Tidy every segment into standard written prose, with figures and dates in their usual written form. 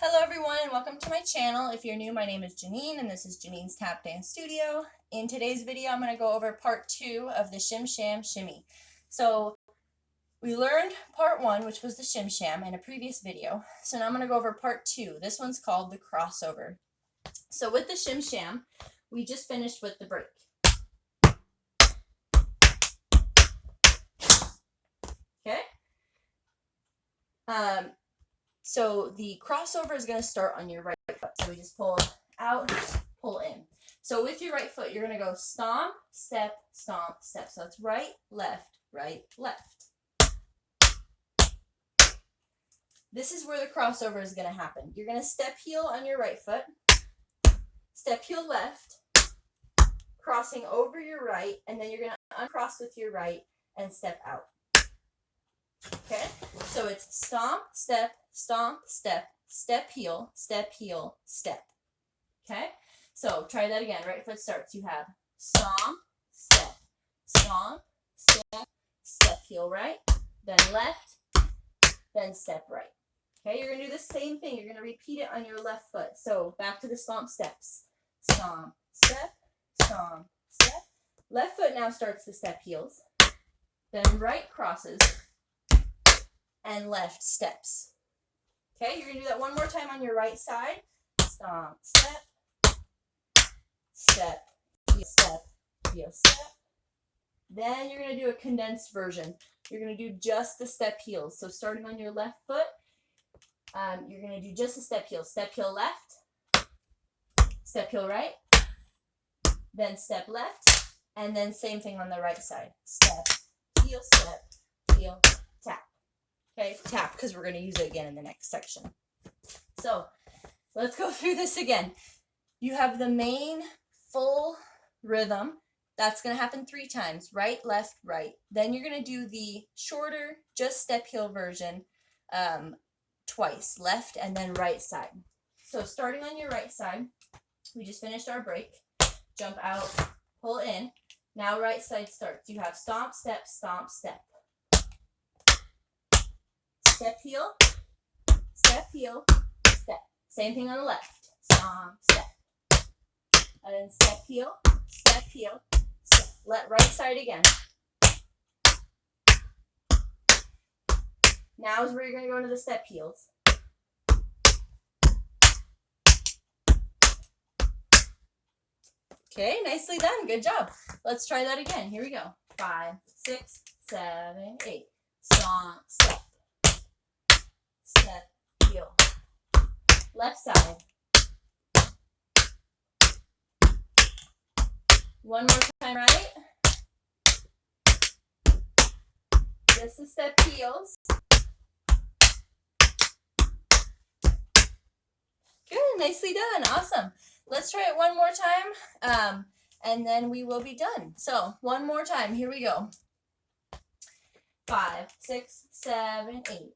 Hello everyone and welcome to my channel. If you're new, my name is Janine and this is Janine's Tap Dance Studio. In today's video, I'm going to go over part 2 of the Shim Sham Shimmy. So we learned part 1, which was the Shim Sham, in a previous video. So now I'm going to go over part 2. This one's called the crossover. So with the Shim Sham, we just finished with the break. Okay? So the crossover is going to start on your right foot. So we just pull out, pull in. So with your right foot, you're going to go stomp, step, stomp, step. So it's right, left, right, left. This is where the crossover is going to happen. You're going to step heel on your right foot, step heel left, crossing over your right, and then you're going to uncross with your right and step out. Okay, so it's stomp, step, step, heel, step, step. Okay, so try that again. Right foot starts. You have stomp, step, step, heel right, then left, then step right. Okay, you're going to do the same thing. You're going to repeat it on your left foot. So back to the stomp steps. Stomp, step, step. Left foot now starts the step heels. Then right crosses. And left steps. Okay, you're going to do that one more time on your right side. Stomp, step, step, heel, step. Then you're going to do a condensed version. You're going to do just the step heels. So starting on your left foot, you're going to do just the step heel left, step heel right, then step left, and then same thing on the right side. Step, heel, tap. Okay, tap, because we're going to use it again in the next section. So let's go through this again. You have the main full rhythm. That's going to happen 3 times. Right, left, right. Then you're going to do the shorter, just step heel version twice. Left and then right side. So starting on your right side, we just finished our break. Jump out, pull in. Now right side starts. You have stomp, step, step. Step, heel, step. Same thing on the left. Stomp, step. And then step, heel, step. Let right side again. Now is where you're going to go into the step heels. Okay, nicely done. Good job. Let's try that again. Here we go. 5, 6, 7, 8. Stomp, step. Step, heel. Left side. One more time, right? Just the step heels. Good, nicely done. Awesome. Let's try it one more time, and then we will be done. So one more time. Here we go. 5, 6, 7, 8.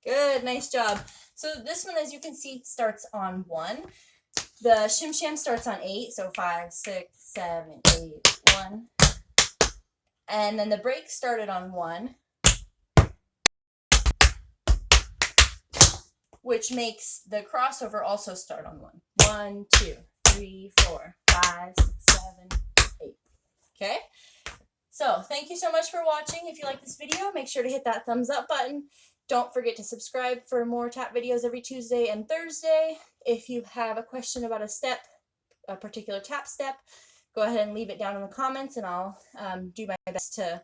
Good, nice job. So this one, as you can see, starts on 1. The Shim Sham starts on 8, so 5, 6, 7, 8, 1. And then the break started on 1, which makes the crossover also start on 1. 1, 2, 3, 4, 5, 6, 7, 8. Okay? So thank you so much for watching. If you like this video, make sure to hit that thumbs up button. Don't forget to subscribe for more tap videos every Tuesday and Thursday. If you have a question about a particular tap step, go ahead and leave it down in the comments, and I'll do my best to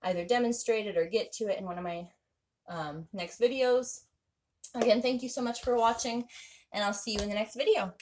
either demonstrate it or get to it in one of my next videos. Again, thank you so much for watching, and I'll see you in the next video.